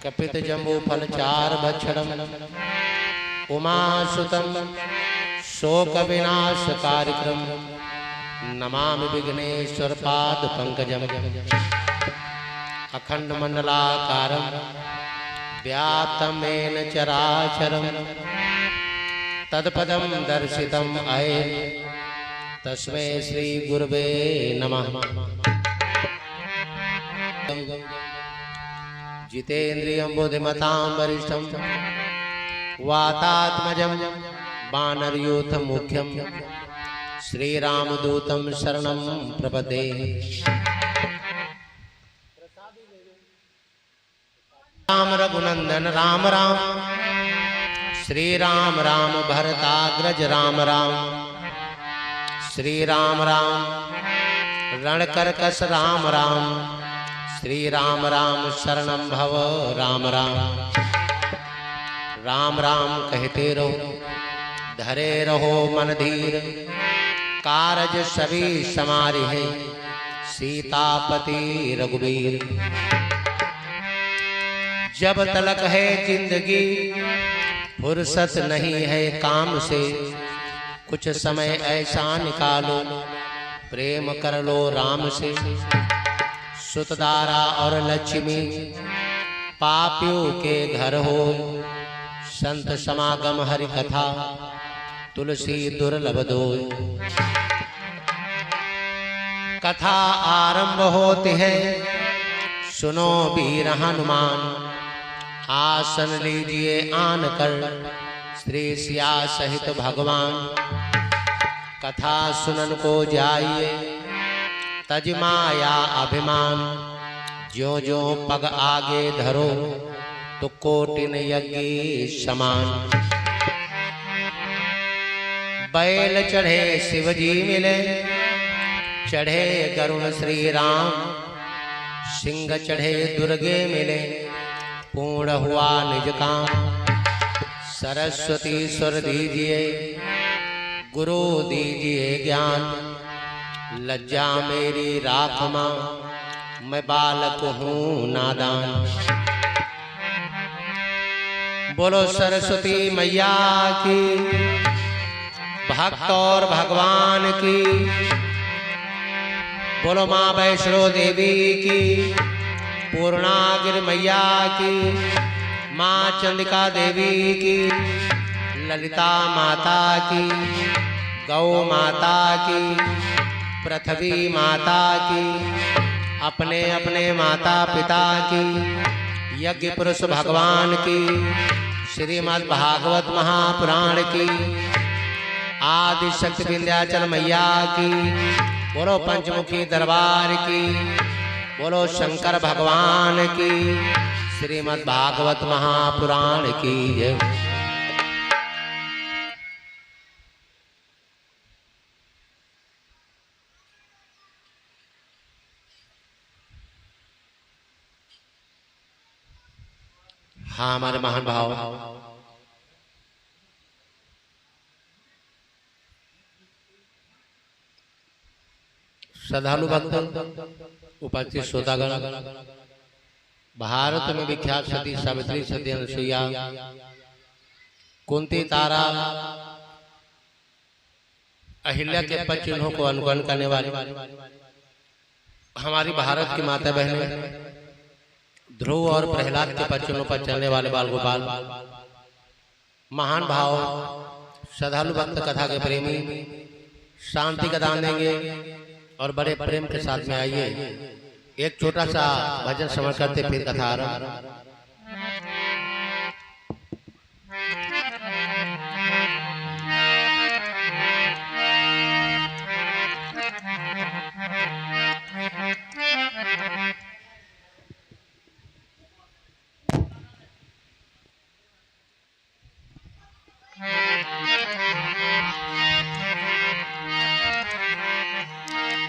कपित जम्बू फल चार भक्षणम उमासुतम शोक विनाश कार्यक्रम नमामि विघ्नेश्वर पाद पंकजम अखंड मंडलाकारं व्याप्तं येन चराचरं तत्पदं दर्शितम् अयेन तस्मै श्री गुरवे नमः। जितेन्द्रियं बुद्धिमतां वरिष्ठं वातात्मजं वानरयूथं मुख्यं श्रीरामदूतं शरणं प्रपद्ये। राम रघुनंदन राम राम श्री राम राम भरताग्रज राम राम श्री राम राम रणकरकस राम राम श्री राम राम शरणं भव राम राम। राम राम कहते रहो धरे रहो मन धीर कारज सभी समारिहे सीतापति रघुबीर। जब तलक है जिंदगी फुर्सत नहीं है काम से कुछ समय ऐसा निकालो प्रेम कर लो राम से। सुतदारा और लक्ष्मी पापियों के घर हो संत समागम हरि कथा तुलसी दुर्लभ दो। कथा आरंभ होती है सुनो वीर हनुमान आसन लीजिए आन कर श्री सिया सहित भगवान। कथा सुनन को जाइए तज माया अभिमान ज्यों ज्यों पग आगे धरो तो कोटिन यज्ञ समान। बैल चढ़े शिवजी मिले चढ़े गरुण श्री राम सिंह चढ़े दुर्गे मिले पूर्ण हुआ निज काम। सरस्वती स्वर दीजिए गुरु दीजिए ज्ञान लज्जा मेरी राख मां मैं बालक हूँ नादान। बोलो सरस्वती मैया की भक्त और भगवान की। बोलो माँ वैष्णो देवी की पूर्णागिरि मैया की माँ चंडिका देवी की ललिता माता की गौ माता की पृथ्वी माता की अपने अपने माता पिता की यज्ञ पुरुष भगवान की श्रीमद् भागवत महापुराण की आदि शक्ति विंध्याचल मैया की। बोलो पंचमुखी दरबार की बोलो शंकर भगवान की श्रीमद् भागवत महापुराण की जय। हाँ हमारे महान भाव श्रद्धालु भक्त उपस्थित श्रोतागण भारत में विख्यात सती सावित्री सती अनुसुईया कुंती तारा अहिल्या के पद चिन्हों को अनुकरण करने वाले हमारी भारत की माता बहनें ध्रुव और प्रहलाद के पद चिन्हों पर चलने वाले बाल गोपाल महान भाव श्रद्धालु भक्त कथा के प्रेमी शांति का दान देंगे और बड़े प्रेम के साथ में आइए एक छोटा सा भजन समर्पण करते फिर कथा आरंभ।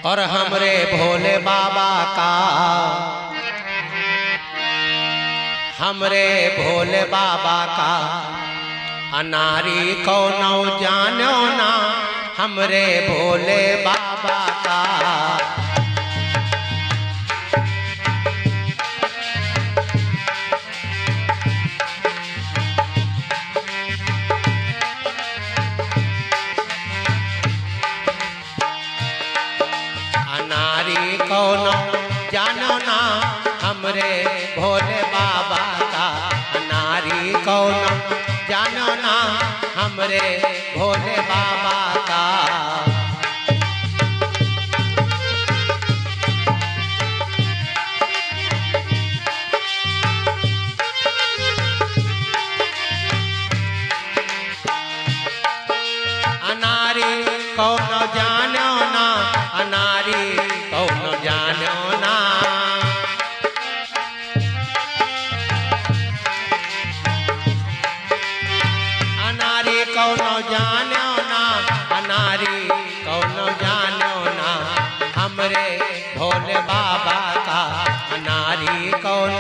और हमरे भोले बाबा का हमरे भोले बाबा का अनारी को नौ जानो ना हमरे भोले बाबा का। हमरे भोले बाबा का। अनारी कौन जानो ना, अनारी कौन जानो ना। अनारी कौन जानो ना, अनारी कौन जानो ना, हमरे भोले बाबा का। अनारी कौन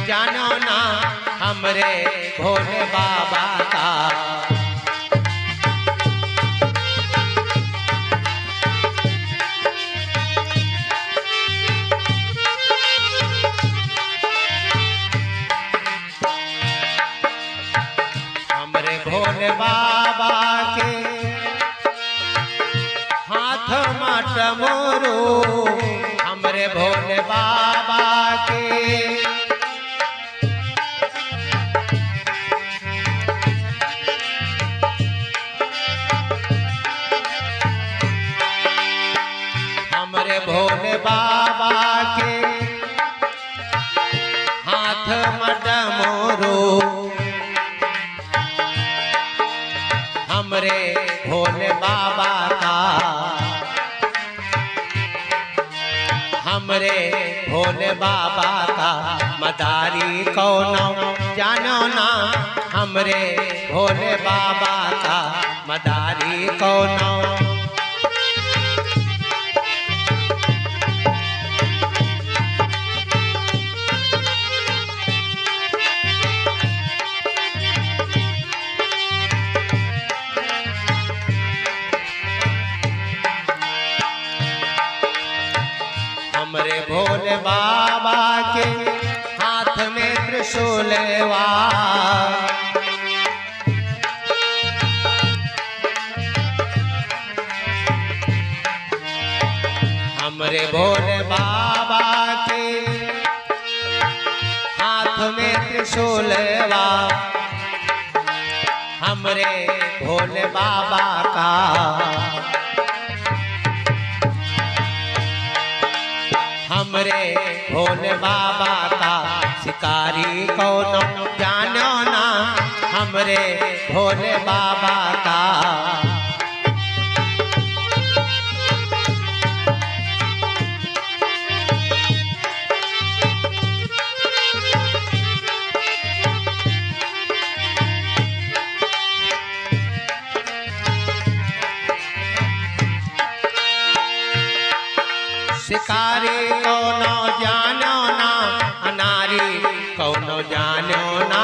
जानो ना, हमरे भोले बाबा का। भोले बाबा के हाथ मट मोरो, हमरे भोले बाबा के। हमरे भोले बाबा के हाथ मट मोरो, हमरे भोले बाबा का। हमरे भोले बाबा का मदारी कौन जानो ना, हमरे भोले बाबा का मदारी कौन। हमरे भोले बाबा के हाथ में त्रिशूलवा। हमरे भोले बाबा के हाथ में त्रिशूलवा, हमरे भोले बाबा का। हमरे भोले बाबा का शिकारी कौन जानो ना, हमरे भोले बाबा का। शिकारी कौन जानो ना, अनारी कौन जानो ना।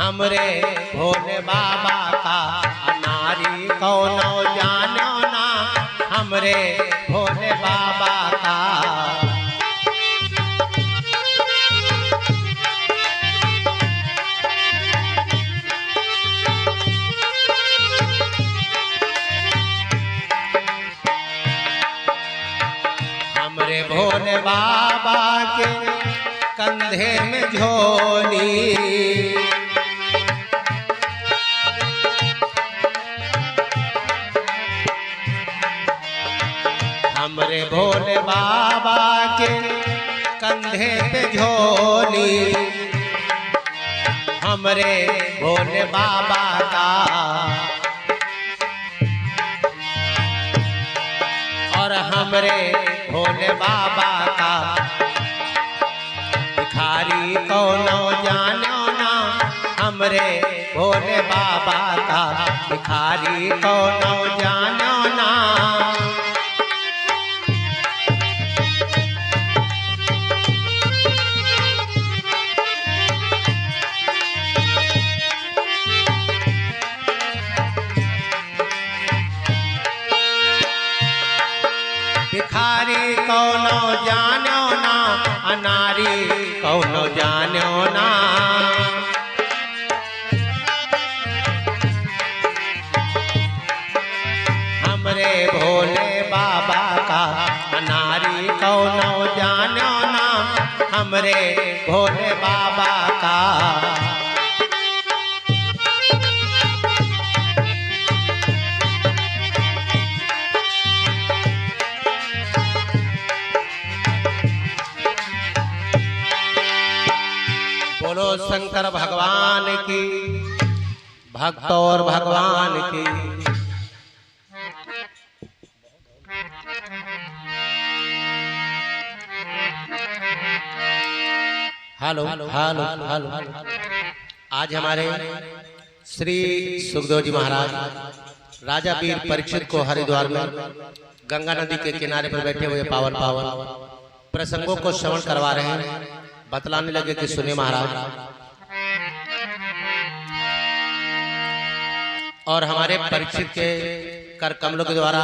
हमरे भोले बाबा का अनारी कौन जानो ना, हमरे भोले बाबा का। हमरे भोले बाबा के कंधे में झोली, हमरे भोले बाबा के कंधे पे झोली, हमरे भोले बाबा का। और हमरे भोले बाबा का भिखारी कौन जानो ना, हमरे भोले बाबा का भिखारी कौन जानो ना। भिखारी कौन जानो ना, अनारी नारी कौनो जान्यो ना। हमरे भोले बाबा का नारी कौनो जान्यो ना। हमरे भोले बाबा का बोलो शंकर भगवान की, भक्त और भगवान की। Hello hello hello. आज हमारे श्री सुखदेव जी महाराज राजा वीर परीक्षित को हरिद्वार में गंगा नदी के किनारे पर बैठे हुए पावन पावन प्रसंगों को श्रवण करवा रहे हैं। बतलाने लगे कि सुनिए महाराज, और हमारे परीक्षित के कर कमलों के द्वारा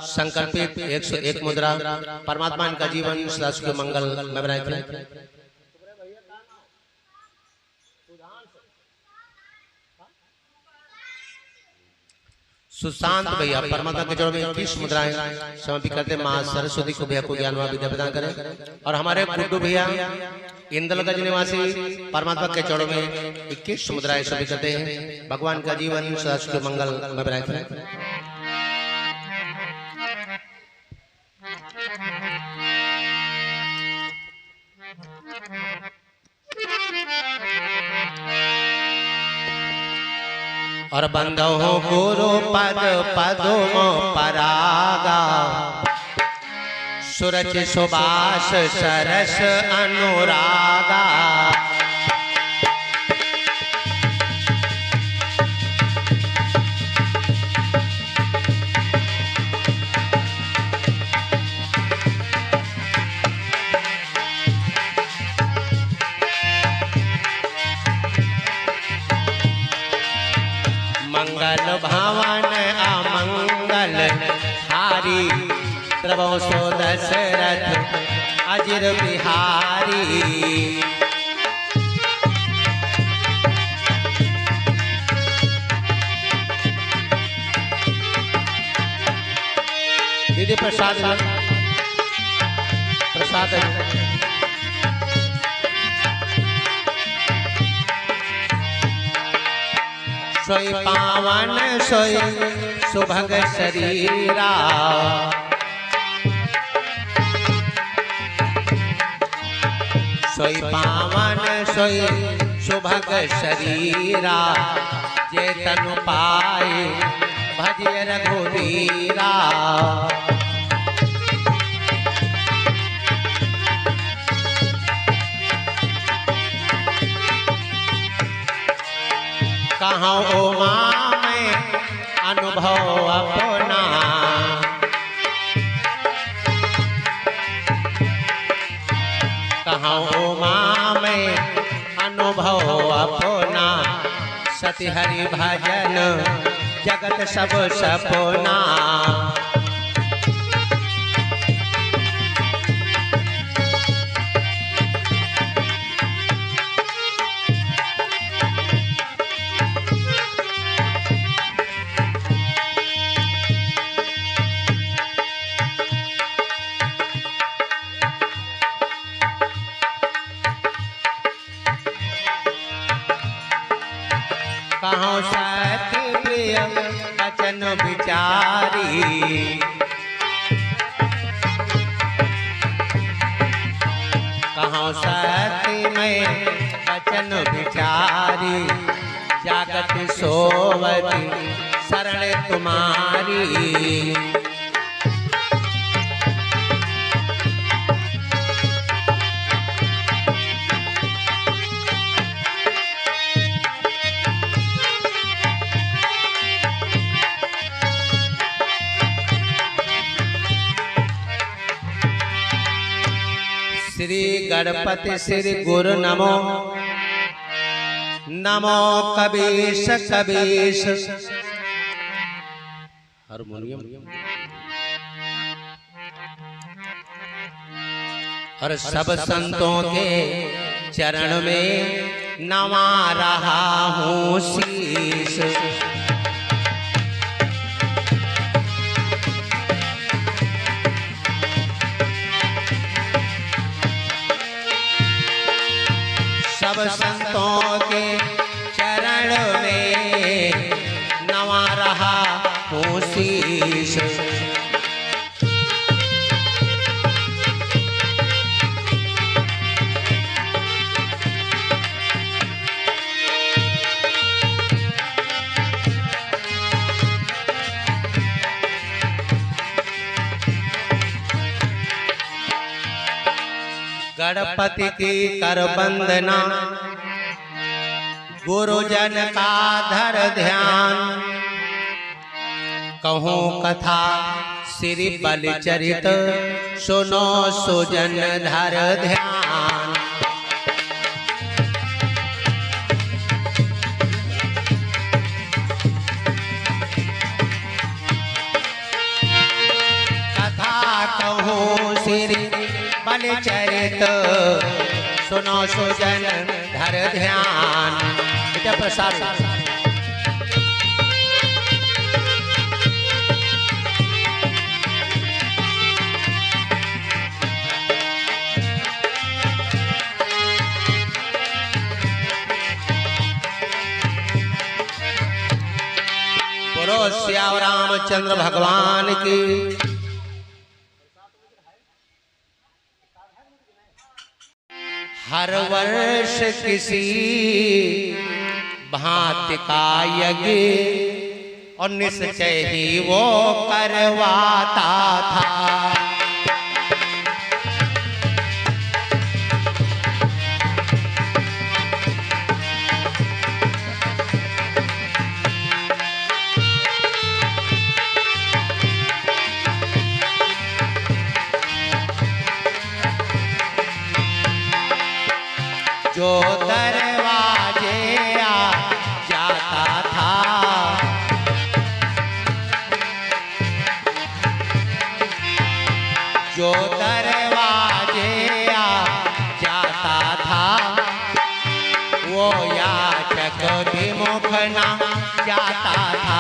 संकल्पित 101 मुद्रा परमात्मा इनका जीवन सदा सुख मंगल में बनाए थे। सुशांत भैया परमात्मा के चरणों में 21 मुद्राएं समर्पित करते मां सरस्वती को भैया को ज्ञान व विद्या प्रदान करें। और हमारे गुड्डू भैया इंदलगंज निवासी परमात्मा के चरणों में 21 मुद्राएं समर्पित करते हैं। भगवान का जीवन सदा सुख मंगल में बनाए रखें। और बंधो गुरु पद पदों परागा। सूरज सुबास सरस अनुरागा। मंगल भावन अमंगल हारी। प्रभो सो दशरथ अजिर बिहारी। दीदी प्रसाद प्रसाद सोई पावन सोई सुभग शरीरा। सोई पावन सोई सुभग शरीरा। जे तनु पाए भजिय रघुवीरा। कहाँ उमा में अनुभव अपना। कहाँ उमा में अनुभव अपना। सती हरि भजन जगत सब सपना। कहाँ सती प्रिय वचन विचारी। कहाँ सती में वचन विचारी। जागत सोवती शरण तुम्हारी। श्री गणपति श्री गुरु नमो। नमो कबीश कबीश। हारमोनियम और सब संतों के चरण में नवा रहा हूँ शीश। सब संतों के चरण में नवा रहा हूँ शीश। गणपति की कर वंदना, गुरुजन का धर ध्यान। कहूँ कथा श्री बलिचरित, सुनो सुजन धर ध्यान। कथा कहूँ श्री बलिचरित, सुनो सुजन धर ध्यान। विद्या प्रसाद बोलो श्याम रामचंद्र भगवान की। हर वर्ष किसी भांति का यज्ञ और निश्चय ही वो करवाता था। जो दरवाजे आ जाता था, जो दरवाजे आ जाता था, वो याचक विमुख न जाता था।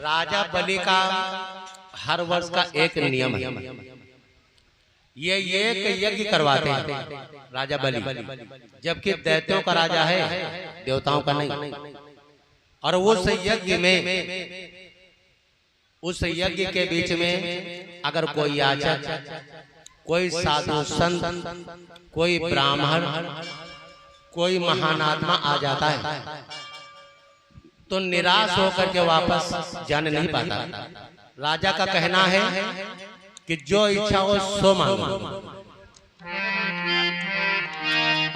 राजा बलि का हर वर्ष का एक नियम है, ये एक यज्ञ करवाते हैं राजा बलि, जबकि दैत्यों का राजा है, देवताओं का नहीं। और उस यज्ञ में, उस यज्ञ के बीच में अगर कोई याचक, कोई साधु संत, कोई ब्राह्मण, कोई महान आत्मा आ जाता है तो निराश होकर के वापस जाने नहीं पाता। राजा का कहना है कि जो इच्छा हो सो मांगो,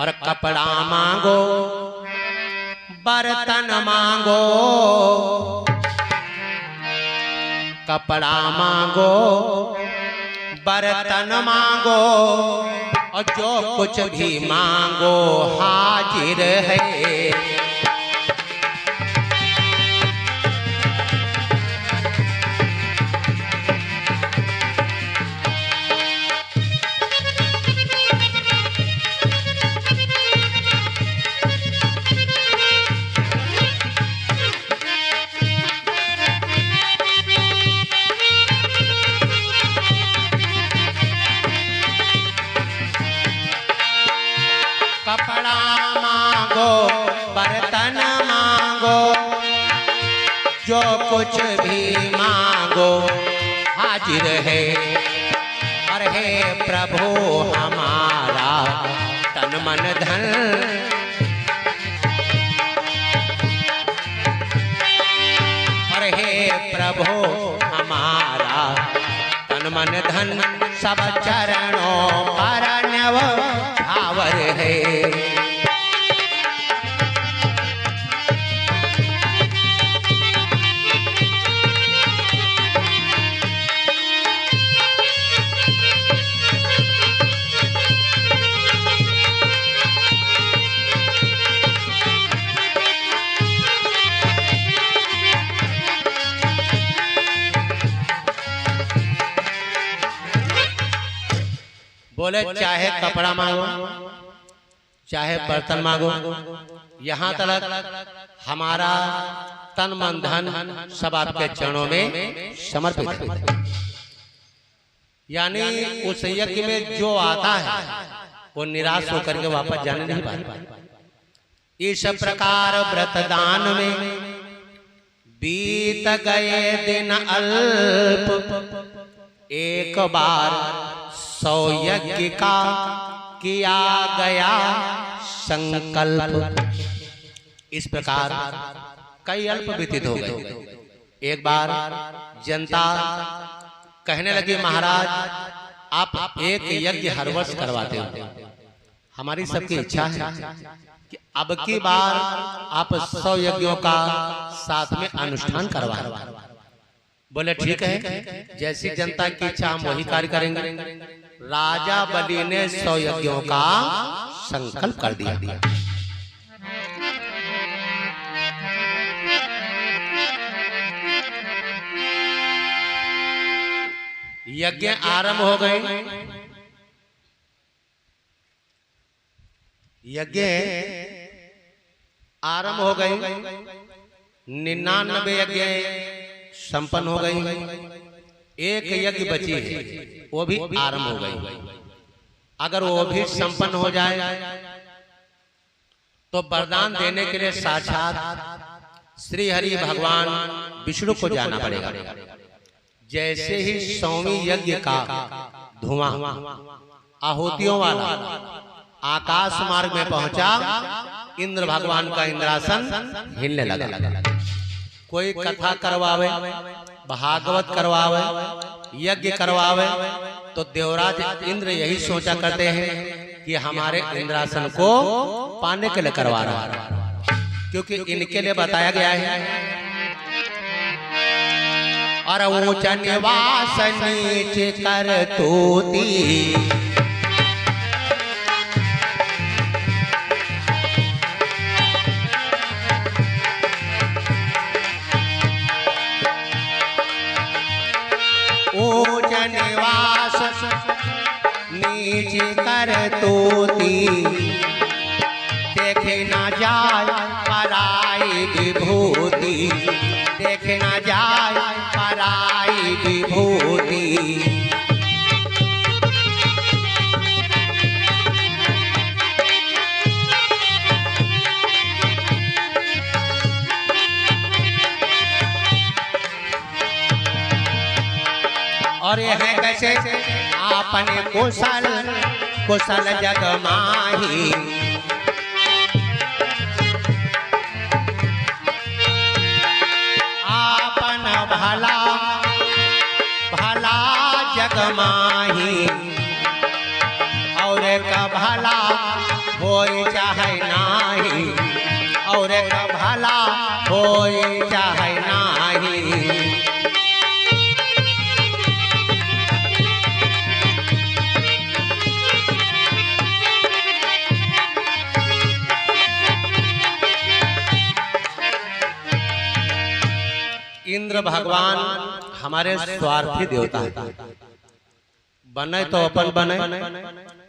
और कपड़ा मांगो, बर्तन मांगो, कपड़ा मांगो, बर्तन मांगो, और जो कुछ भी मांगो हाजिर है। कपड़ा मांगो, बर्तन मांगो, जो कुछ भी मांगो हाजिर है। और हे प्रभु हमारा तन मन धन, और हे प्रभु हमारा तन मन धन, सब चरणों पर न्यव भावर है। बोले चाहे कपड़ा मांगो, चाहे बर्तन मांगो, यहाँ तक हमारा तन मन धन सब आपके चरणों में समर्पित है। यानी उस यज्ञ में जो आता है वो निराश होकर के वापस जाने नहीं पाता। इस प्रकार व्रतदान में बीत गए दिन अल्प, एक बार 100 यज्ञ का किया गया संकल्प। इस प्रकार कई अल्प व्यतीत हो गए। एक बार जनता कहने लगी, महाराज आप एक यज्ञ हर वर्ष करवाते हो, हमारी सबकी इच्छा है कि अब की बार आप 100 यज्ञों का साथ में अनुष्ठान करवाएं। बोले ठीक है, जैसी जनता की इच्छा हम वही कार्य करेंगे। राजा बलि ने 100 यज्ञों का संकल्प कर दिया। यज्ञ आरंभ हो गए। यज्ञ आरंभ हो गई। 99 यज्ञ संपन्न हो गई। एक यज्ञ बची है, वो भी आरंभ हो गई। अगर वो भी संपन्न हो जाए तो वरदान देने के लिए साक्षात श्री हरि भगवान विष्णु को जाना पड़ेगा। जैसे ही 100वीं यज्ञ का धुआं आहुतियों वाला आकाश मार्ग में पहुंचा, इंद्र भगवान का इंद्रासन हिलने लगा। कोई कथा करवावे, भागवत करवावे, यज्ञ करवावे, तो देवराज इंद्र यही सोचा करते हैं कि हमारे इंद्रासन को पाने के लिए करवा रहा है, क्योंकि इनके लिए बताया गया है। और ऊंच निवास नीच कर तूती, ऊंच निवास नीच कर तूती, देखे न जाए पराई विभूति, देखे न जाए पराई विभूति। और यह है कैसे? आपने कुशल कुशल जग माही, आपन भला भला जग माही, और का भला होई चाहे नाही, और का भला होई चाहे नाही। इंद्र भगवान हमारे स्वार्थी देवता है। बने तो अपन बने,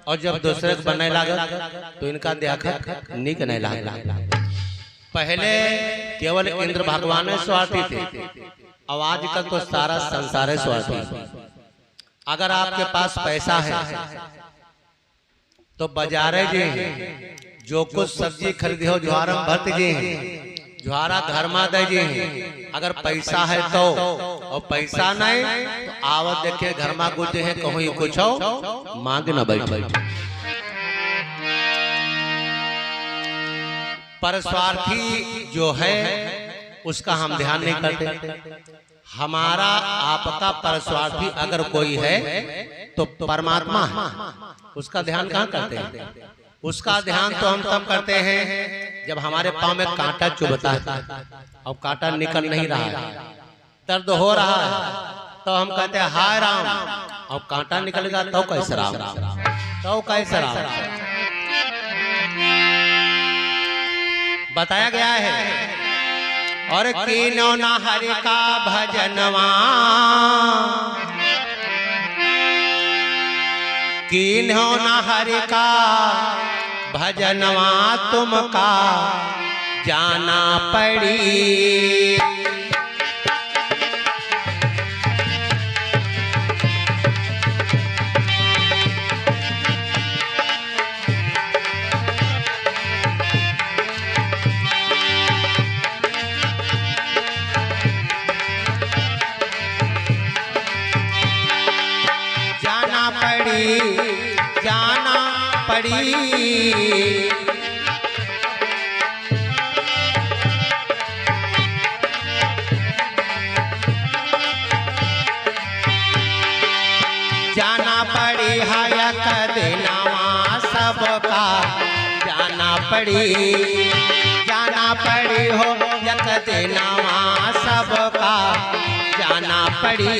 और जब दूसरे को बनने लगा तो इनका देखा निक नहीं लगा। पहले केवल इंद्र भगवान स्वार्थी थे, अब आजकल तो सारा संसार है स्वार्थी। अगर आपके पास पैसा है तो बाजारे जे जो कुछ सब्जी खरीदे हो, ज्वारम भरत जे ज्वारा घर में दे जे। अगर पैसा है तो, और पैसा नहीं तो आवत देखे घर में कुछ है, कहूँ कुछ हो मांग न बैठे। पर स्वार्थी जो है उसका हम ध्यान नहीं करते। हमारा आपका परस्वार्थी अगर कोई है तो परमात्मा है, उसका ध्यान कहाँ करते हैं? उसका ध्यान तो हम तब करते हैं जब हमारे पाँव में कांटा चुभता है और कांटा निकल नहीं रहा है, दर्द हो रहा है, तो हम कहते हैं हाय राम, और कांटा निकलेगा तो कैसे राम, तो कैसे राम। बताया गया है। और कीनो न हरि का भजनवा, कीन्हो न हरि का भजनवा तुमका जाना पड़ी। जाना पड़ी जाना पड़ी हयक दिनवा सबका जाना पड़ी हो यक दिनवा सबका जाना पड़ी।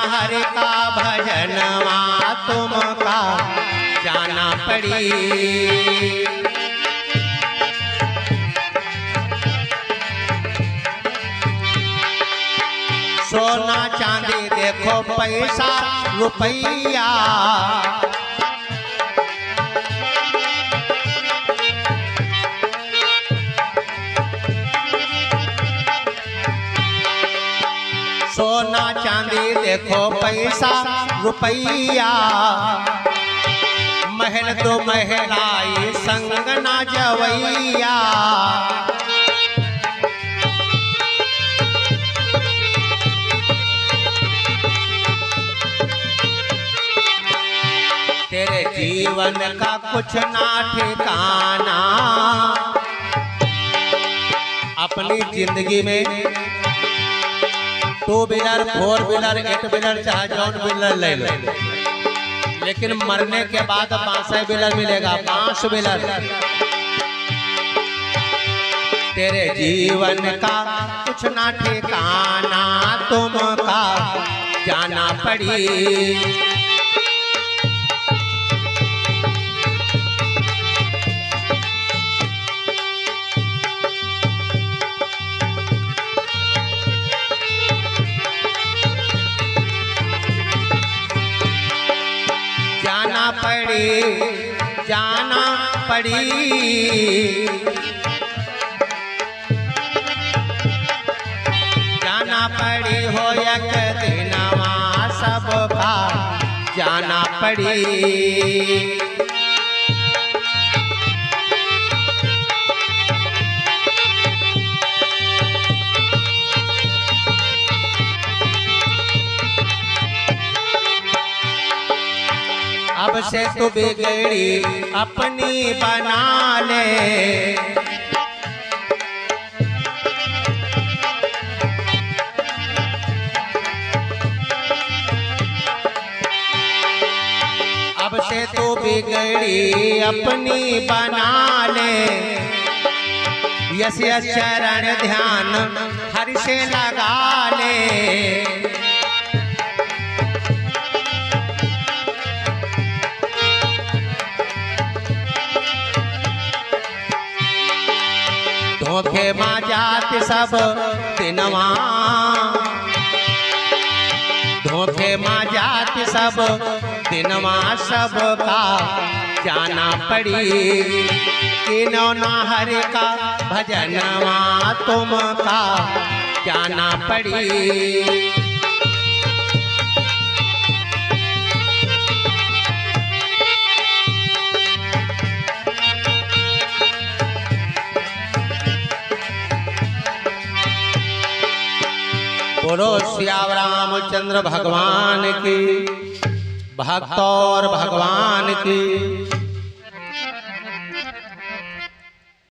हरि का भजनवा तुमका जाना पड़ी। सोना चांदी देखो पैसा रुपया सोना चांदी देखो पैसा रुपया महल तो महलाई संग ना जवैया। तेरे जीवन का कुछ ना ठिकाना अपनी जिंदगी में 2 व्हीलर 4 व्हीलर 8 व्हीलर चाहे जौन व्हीलर ले लो, लेकिन मरने के बाद 5 व्हीलर मिलेगा, 5 व्हीलर। तेरे जीवन का कुछ ना ठिकाना तुमका जाना पड़ी। जाना पड़ी जाना पड़ी हो यक दिनवा सबका जाना पड़ी। अब से तू बिगड़ी अपनी बना ले, अब से तू बिगड़ी अपनी बना ले। यश चरण ध्यान हरि से लगा ले। धोखे माँ जात सब दिनवा, धोखे माँ जात सब दिनवा सबका जाना पड़ी। किनो ना हरि का भजनवा तुमका जाना पड़ी। बोलो श्याम रामचंद्र भगवान की, भक्त और भगवान की।